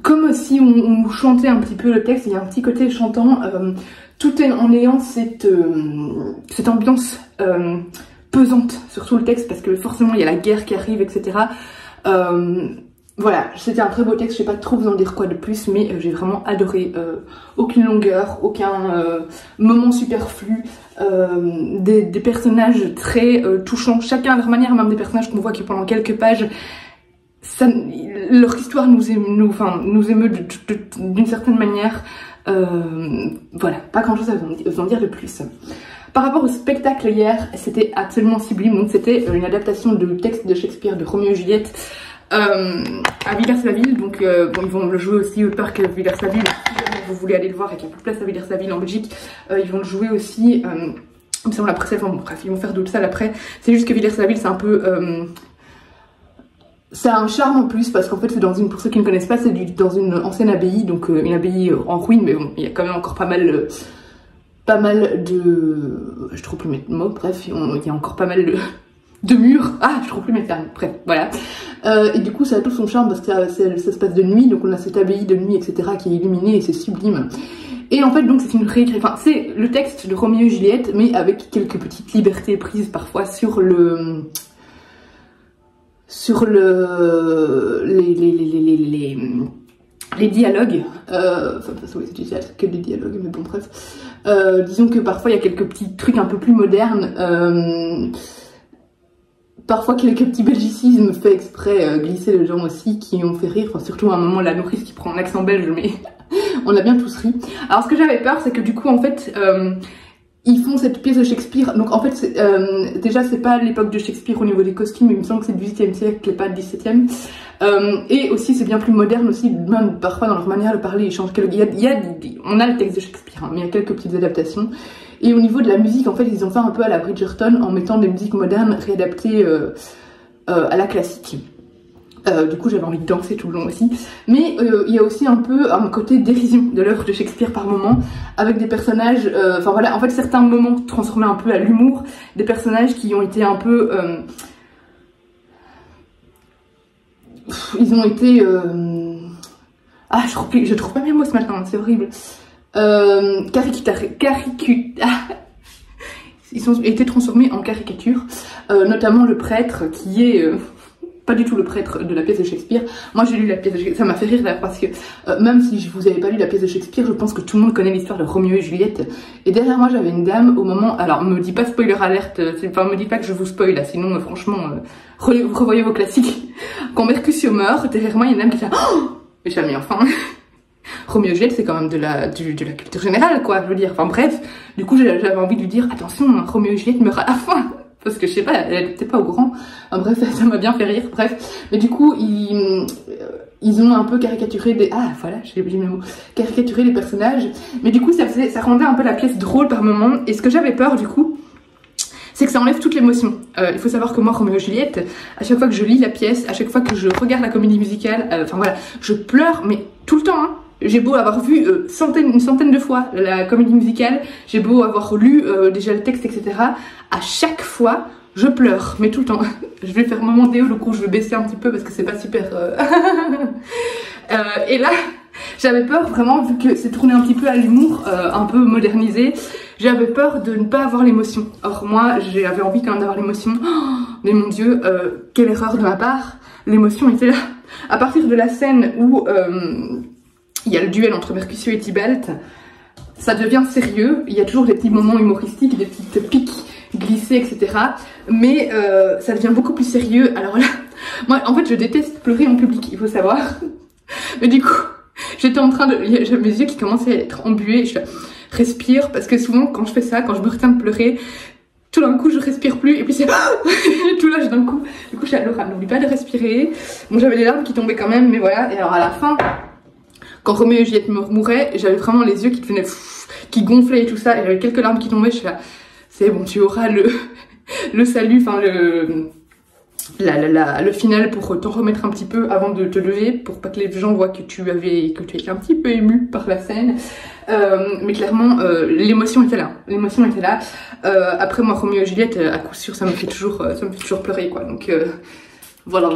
A: comme si on chantait un petit peu le texte. Il y a un petit côté chantant, tout en ayant cette ambiance pesante sur tout le texte, parce que forcément il y a la guerre qui arrive, etc. Voilà, c'était un très beau texte, je sais pas trop vous en dire quoi de plus, mais j'ai vraiment adoré. Aucune longueur, aucun moment superflu, des personnages très touchants, chacun à leur manière, même des personnages qu'on voit que pendant quelques pages, leur histoire nous émeut d'une certaine manière. Voilà, pas grand chose à vous en dire de plus. Par rapport au spectacle hier, c'était absolument sublime. Donc c'était une adaptation du texte de Shakespeare de Roméo et Juliette, à Villers-la-Ville. Donc bon, ils vont le jouer aussi au parc Villers-la-Ville. Si jamais vous voulez aller le voir et qu'il n'y a plus de place à Villers-la-Ville en Belgique, ils vont le jouer aussi. Il me semble après, enfin, bon, bref, ils vont faire d'autres salles après. C'est juste que Villers-la-Ville, c'est un peu... ça a un charme en plus parce qu'en fait c'est dans une, pour ceux qui ne connaissent pas, c'est dans une ancienne abbaye, donc une abbaye en ruine, mais bon, il y a quand même encore pas mal de... Je trouve plus mes mots, bref, il y a encore pas mal de murs. Ah, je trouve plus mes termes, bref, voilà. Et du coup ça a tout son charme parce que ça se passe de nuit, donc on a cette abbaye de nuit, etc. qui est illuminée et c'est sublime. Et en fait donc c'est une réécriture, enfin c'est le texte de Roméo et Juliette, mais avec quelques petites libertés prises parfois sur les dialogues, enfin de toute façon c'est que des dialogues, mais bon bref, disons que parfois il y a quelques petits trucs un peu plus modernes, parfois quelques petits belgicismes faits exprès glisser les gens aussi qui ont fait rire, enfin surtout à un moment la nourrice qui prend un accent belge, mais on a bien tous ri. Alors ce que j'avais peur c'est que du coup en fait ils font cette pièce de Shakespeare, donc en fait déjà c'est pas l'époque de Shakespeare au niveau des costumes, il me semble que c'est du 8e siècle et pas du 17e, et aussi c'est bien plus moderne aussi, même parfois dans leur manière de parler, ils changent on a le texte de Shakespeare, hein, mais il y a quelques petites adaptations, et au niveau de la musique en fait ils ont fait un peu à la Bridgerton en mettant des musiques modernes réadaptées à la classique. Du coup j'avais envie de danser tout le long aussi, mais il y a aussi un peu un côté dérision de l'œuvre de Shakespeare par moment, avec des personnages, enfin voilà, en fait certains moments transformés un peu à l'humour, des personnages qui ont été un peu, ils ont été, je trouve pas mes mots ce matin, c'est horrible, ils ont été transformés en caricature, notamment le prêtre qui est... pas du tout le prêtre de la pièce de Shakespeare. Moi j'ai lu la pièce de Shakespeare, ça m'a fait rire d'ailleurs parce que même si vous avez pas lu la pièce de Shakespeare, je pense que tout le monde connaît l'histoire de Roméo et Juliette. Et derrière moi j'avais une dame au moment, alors me dis pas spoiler alerte, enfin me dis pas que je vous spoil là, sinon franchement revoyez vos classiques. Quand Mercutio meurt, derrière moi il y a une dame qui fait oh mais jamais enfin. Roméo et Juliette c'est quand même de la culture générale quoi, je veux dire, enfin bref, du coup j'avais envie de lui dire attention, Roméo et Juliette meurt à la fin. Parce que je sais pas, elle était pas au courant. Enfin, bref, ça m'a bien fait rire, bref. Mais du coup, ils ont un peu caricaturé des... Ah, voilà, j'ai oublié le mot. Caricaturé les personnages. Mais du coup, ça rendait un peu la pièce drôle par moment. Et ce que j'avais peur, du coup, c'est que ça enlève toute l'émotion. Il faut savoir que moi, Roméo et Juliette, à chaque fois que je lis la pièce, à chaque fois que je regarde la comédie musicale, enfin voilà, je pleure, mais tout le temps, hein. J'ai beau avoir vu une centaine de fois la comédie musicale, j'ai beau avoir lu déjà le texte, etc. À chaque fois, je pleure, mais tout le temps. Je vais faire un moment déo, du coup je vais baisser un petit peu parce que c'est pas super... et là, j'avais peur vraiment, vu que c'est tourné un petit peu à l'humour, un peu modernisé, j'avais peur de ne pas avoir l'émotion. Or moi, j'avais envie quand même d'avoir l'émotion. Oh, mais mon Dieu, quelle erreur de ma part, l'émotion était là. À partir de la scène où... il y a le duel entre Mercutio et Tybalt, ça devient sérieux, il y a toujours des petits moments humoristiques, des petites piques glissées, etc. Mais ça devient beaucoup plus sérieux. Alors là, moi en fait je déteste pleurer en public, il faut savoir. Mais du coup, j'étais en train de... J'ai mes yeux qui commençaient à être embués, je respire, parce que souvent quand je fais ça, quand je me retiens de pleurer, tout d'un coup je respire plus et puis c'est tout lâche d'un coup. Du coup je suis à Laura, n'oublie pas de respirer. Bon j'avais des larmes qui tombaient quand même, mais voilà. Et alors à la fin... Quand Roméo et Juliette mouraient, j'avais vraiment les yeux qui devenaient qui gonflaient et tout ça, et j'avais quelques larmes qui tombaient, je suis là, c'est bon, tu auras le salut, enfin le final pour t'en remettre un petit peu avant de te lever, pour pas que les gens voient que tu étais un petit peu ému par la scène. Mais clairement, l'émotion était là, après moi, Roméo et Juliette, à coup sûr, ça me fait toujours pleurer, quoi, donc... Voilà.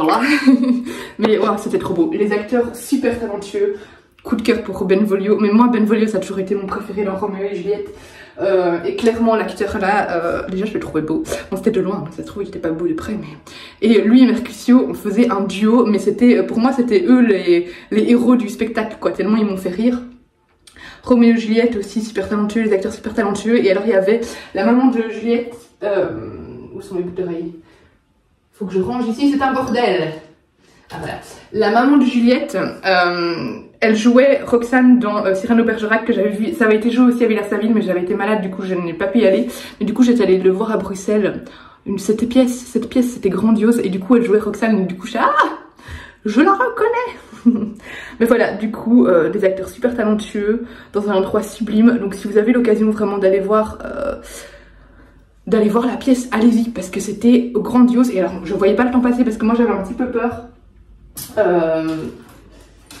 A: Mais ouais, c'était trop beau. Les acteurs super talentueux. Coup de cœur pour Benvolio. Mais moi, Benvolio, ça a toujours été mon préféré dans Roméo et Juliette. Et clairement, l'acteur là, déjà, je le trouvais beau. Bon, c'était de loin, ça se trouve, il était pas beau de près. Mais... Et lui et Mercutio, on faisait un duo. Mais pour moi, c'était eux les héros du spectacle, quoi. Tellement ils m'ont fait rire. Roméo et Juliette aussi, super talentueux. Les acteurs super talentueux. Et alors, il y avait la maman de Juliette. Où sont mes boucles d'oreilles? Faut que je range ici, c'est un bordel. Ah voilà. La maman de Juliette, elle jouait Roxane dans Cyrano Bergerac que j'avais vu. Ça avait été joué aussi à Villers-la-Ville, mais j'avais été malade, du coup je n'ai pas pu y aller. Mais du coup j'étais allée le voir à Bruxelles. Cette pièce c'était grandiose et du coup elle jouait Roxane. Donc du coup je la reconnais. Mais voilà, du coup, des acteurs super talentueux dans un endroit sublime. Donc si vous avez l'occasion vraiment d'aller voir la pièce, allez-y, parce que c'était grandiose. Et alors, je voyais pas le temps passer parce que moi j'avais un petit peu peur.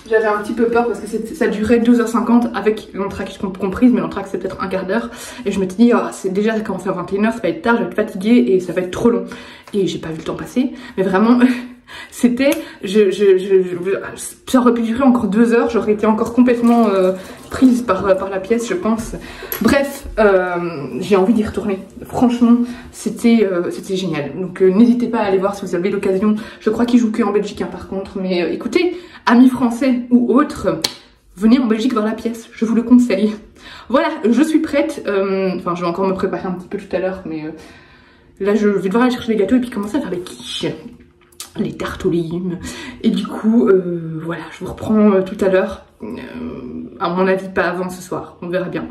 A: J'avais un petit peu peur parce que ça durait 2h50 avec l'entracte comprise, mais l'entracte c'est peut-être un quart d'heure. Et je me suis dit, oh, c'est déjà ça commence à 21h, ça va être tard, je vais être fatiguée et ça va être trop long. Et j'ai pas vu le temps passer, mais vraiment, c'était, ça aurait pu durer encore 2 heures, j'aurais été encore complètement prise par la pièce, je pense. Bref, j'ai envie d'y retourner. Franchement, c'était génial. Donc n'hésitez pas à aller voir si vous avez l'occasion. Je crois qu'il joue que en Belgique, hein, par contre. Mais écoutez, amis français ou autres, venez en Belgique voir la pièce, je vous le conseille. Voilà, je suis prête. Enfin, je vais encore me préparer un petit peu tout à l'heure, mais là, je vais devoir aller chercher les gâteaux et puis commencer à faire les quiches, les tartes aux légumes. Et du coup, voilà, je vous reprends tout à l'heure. À mon avis, pas avant ce soir, on verra bien.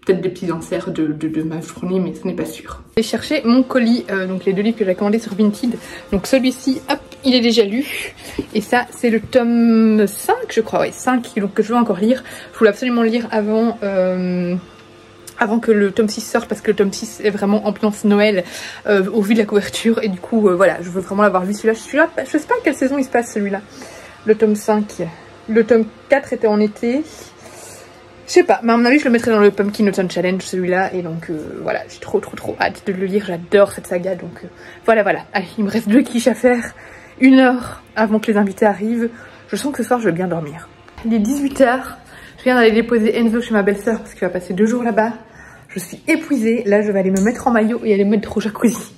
A: Peut-être des petits inserts de ma journée, mais ce n'est pas sûr. J'ai cherché mon colis, donc les 2 livres que j'ai commandés sur Vinted. Donc celui-ci, hop, il est déjà lu. Et ça, c'est le tome 5, je crois, ouais, 5, donc que je veux encore lire. Je voulais absolument le lire avant que le tome 6 sorte, parce que le tome 6 est vraiment ambiance Noël au vu de la couverture. Et du coup, voilà, je veux vraiment l'avoir lu. Celui-là, je sais pas à quelle saison il se passe, celui-là. Le tome 5. Le tome 4 était en été. Je sais pas, mais à mon avis je le mettrai dans le Pumpkin Autumn Challenge, celui-là. Et donc voilà, j'ai trop hâte de le lire, j'adore cette saga. Donc voilà. Allez, il me reste 2 quiches à faire, 1 heure avant que les invités arrivent. Je sens que ce soir je vais bien dormir. Il est 18 h, je viens d'aller déposer Enzo chez ma belle-sœur parce qu'il va passer 2 jours là-bas. Je suis épuisée, là je vais aller me mettre en maillot et aller me mettre au jacuzzi.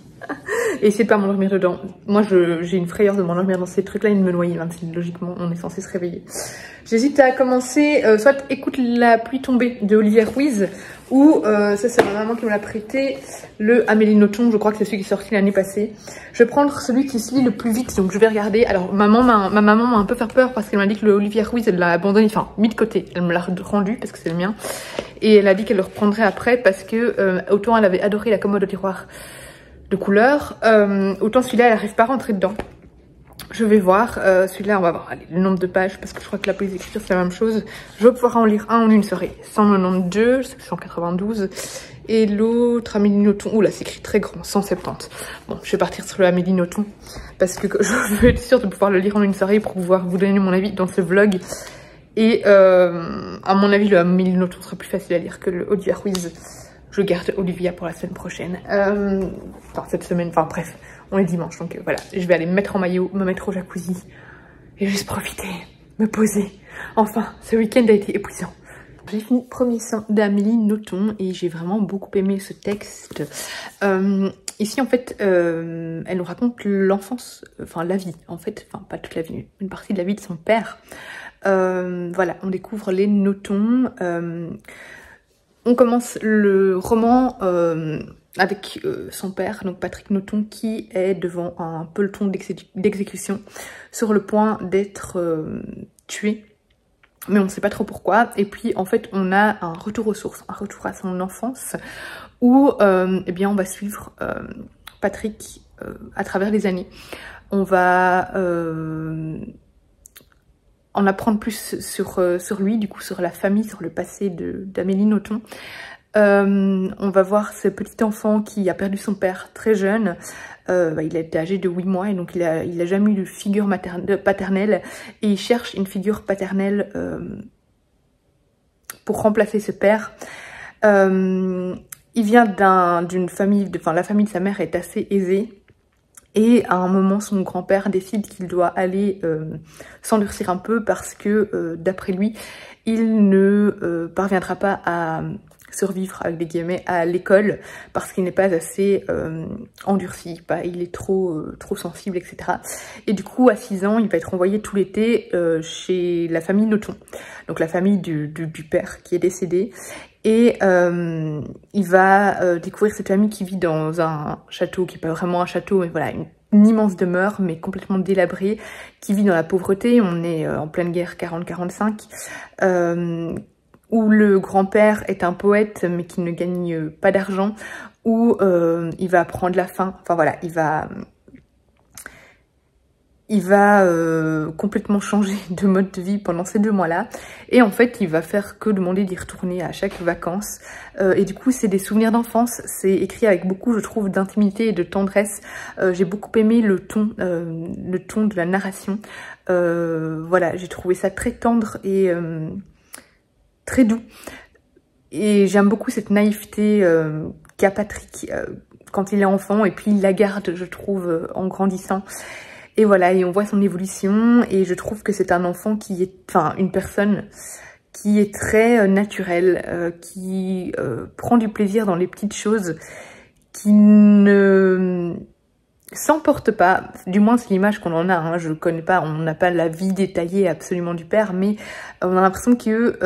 A: Et essayer de pas m'endormir dedans. Moi j'ai une frayeur de m'endormir dans ces trucs là et de me noyer, même si logiquement on est censé se réveiller. J'hésite à commencer soit Écoute la pluie tomber de Olivia Ruiz, ou ça c'est ma maman qui me l'a prêté, le Amélie Nothomb, je crois que c'est celui qui est sorti l'année passée. Je vais prendre celui qui se lit le plus vite, donc je vais regarder. Alors ma maman m'a un peu fait peur parce qu'elle m'a dit que le Olivia Ruiz elle l'a abandonné, enfin mis de côté, elle me l'a rendu parce que c'est le mien. Et elle a dit qu'elle le reprendrait après parce que autant elle avait adoré La commode au tiroir de couleur, autant celui-là elle n'arrive pas à rentrer dedans. Je vais voir, celui-là on va voir le nombre de pages parce que je crois que la police d'écriture c'est la même chose. Je vais pouvoir en lire un en une soirée, 192, 192, et l'autre Amélie Nothomb, oula c'est écrit très grand, 170. Bon, je vais partir sur le Amélie Nothomb parce que je veux être sûre de pouvoir le lire en une soirée pour pouvoir vous donner mon avis dans ce vlog. Et à mon avis le Amélie Nothomb sera plus facile à lire que le Olivia Ruiz. Je garde Olivia pour la semaine prochaine. Enfin, cette semaine, enfin bref, on est dimanche, donc voilà. Je vais aller me mettre en maillot, me mettre au jacuzzi et juste profiter, me poser. Enfin, ce week-end a été épuisant. J'ai fini premier sang d'Amélie Nothomb et j'ai vraiment beaucoup aimé ce texte. Ici, en fait, elle nous raconte l'enfance, enfin la vie, en fait, enfin pas toute la vie, une partie de la vie de son père. Voilà, on découvre les Nothomb. On commence le roman avec son père, donc Patrick Nothomb, qui est devant un peloton d'exécution sur le point d'être tué. Mais on ne sait pas trop pourquoi. Et puis en fait on a un retour aux sources, un retour à son enfance, où eh bien on va suivre Patrick à travers les années. On va en apprendre plus sur lui, du coup sur la famille, sur le passé d'Amélie Nothomb. On va voir ce petit enfant qui a perdu son père très jeune. Il a été âgé de 8 mois et donc il a jamais eu de figure paternelle, et il cherche une figure paternelle pour remplacer ce père. Il vient d'une famille, enfin la famille de sa mère est assez aisée. Et à un moment, son grand-père décide qu'il doit aller s'endurcir un peu parce que, d'après lui, il ne parviendra pas à survivre, avec des guillemets, à l'école parce qu'il n'est pas assez endurci, il est trop sensible, etc. Et du coup, à 6 ans, il va être envoyé tout l'été chez la famille Nothomb, donc la famille du père qui est décédé. Et il va découvrir cette famille qui vit dans un château, qui n'est pas vraiment un château, mais voilà, une immense demeure, mais complètement délabrée, qui vit dans la pauvreté. On est en pleine guerre 40-45, où le grand-père est un poète, mais qui ne gagne pas d'argent, où il va prendre la faim. Enfin voilà, il va il va complètement changer de mode de vie pendant ces 2 mois-là. Et en fait, il va faire que demander d'y retourner à chaque vacances. Et du coup, c'est des souvenirs d'enfance. C'est écrit avec beaucoup, je trouve, d'intimité et de tendresse. J'ai beaucoup aimé le ton de la narration. Voilà, j'ai trouvé ça très tendre et très doux. Et j'aime beaucoup cette naïveté qu'a Patrick quand il est enfant. Et puis, il la garde, je trouve, en grandissant. Et voilà, et on voit son évolution, et je trouve que c'est un enfant qui est, enfin, une personne qui est très naturelle, qui prend du plaisir dans les petites choses, qui ne s'emporte pas, du moins c'est l'image qu'on en a, hein, je ne connais pas, on n'a pas la vie détaillée absolument du père, mais on a l'impression qu'eux,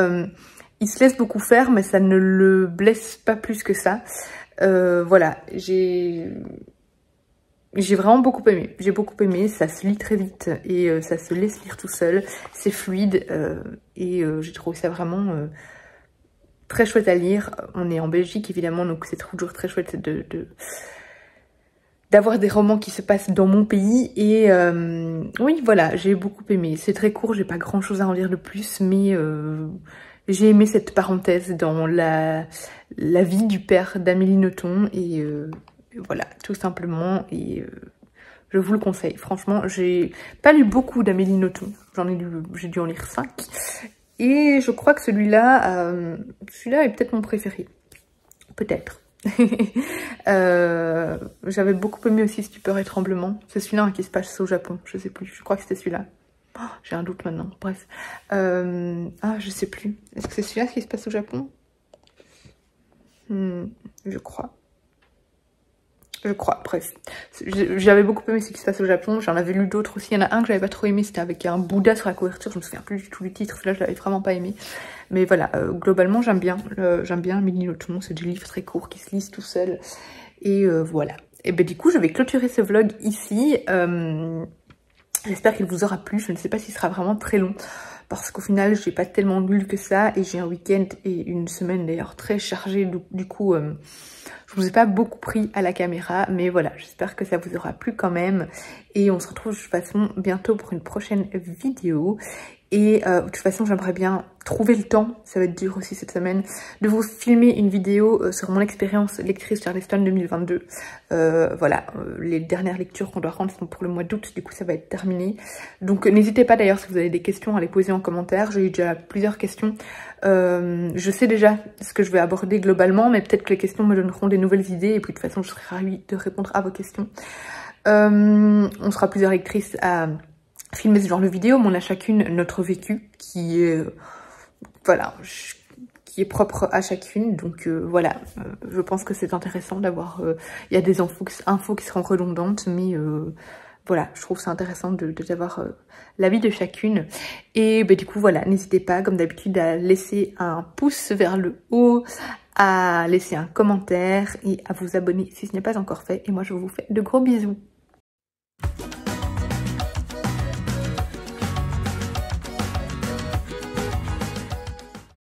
A: ils se laissent beaucoup faire, mais ça ne le blesse pas plus que ça. Voilà, j'ai vraiment beaucoup aimé, ça se lit très vite et ça se laisse lire tout seul, c'est fluide et j'ai trouvé ça vraiment très chouette à lire. On est en Belgique évidemment, donc c'est toujours très chouette d'avoir des romans qui se passent dans mon pays et oui voilà, j'ai beaucoup aimé. C'est très court, j'ai pas grand chose à en dire de plus, mais j'ai aimé cette parenthèse dans la vie du père d'Amélie Nothomb et voilà, tout simplement, et je vous le conseille. Franchement, j'ai pas lu beaucoup d'Amélie Nothomb, j'ai dû en lire 5. Et je crois que celui-là est peut-être mon préféré. Peut-être. J'avais beaucoup aimé aussi Stupeur et Tremblement. C'est celui-là qui se passe au Japon, je sais plus, je crois que c'était celui-là. Oh, j'ai un doute maintenant, bref. Ah, je sais plus. Est-ce que c'est celui-là qui se passe au Japon? Je crois. Bref. J'avais beaucoup aimé ce qui se passe au Japon, j'en avais lu d'autres aussi. Il y en a un que j'avais pas trop aimé, c'était avec un Bouddha sur la couverture, je me souviens plus du tout du titre, celui-là je l'avais vraiment pas aimé. Mais voilà, globalement j'aime bien Amélie Nothomb, c'est des livres très courts qui se lisent tout seuls. Et voilà. Et ben du coup je vais clôturer ce vlog ici. J'espère qu'il vous aura plu, je ne sais pas s'il sera vraiment très long. Parce qu'au final, j'ai pas tellement lu que ça. Et j'ai un week-end et une semaine d'ailleurs très chargée. Du coup, je vous ai pas beaucoup pris à la caméra. Mais voilà, j'espère que ça vous aura plu quand même. Et on se retrouve de toute façon bientôt pour une prochaine vidéo. Et de toute façon, j'aimerais bien trouver le temps, ça va être dur aussi cette semaine, de vous filmer une vidéo sur mon expérience lectrice Charleston 2022. Voilà, les dernières lectures qu'on doit rendre sont pour le mois d'août, du coup ça va être terminé. Donc n'hésitez pas d'ailleurs si vous avez des questions à les poser en commentaire, j'ai eu déjà plusieurs questions. Je sais déjà ce que je vais aborder globalement, mais peut-être que les questions me donneront des nouvelles idées, et puis de toute façon je serai ravie de répondre à vos questions. On sera plusieurs lectrices à filmer ce genre de vidéo, mais on a chacune notre vécu qui est, voilà, qui est propre à chacune. Donc voilà, je pense que c'est intéressant d'avoir, il y a des infos qui seront redondantes, mais voilà, je trouve ça intéressant d'avoir l'avis de chacune. Et bah, du coup voilà, n'hésitez pas comme d'habitude à laisser un pouce vers le haut, à laisser un commentaire et à vous abonner si ce n'est pas encore fait. Et moi je vous fais de gros bisous.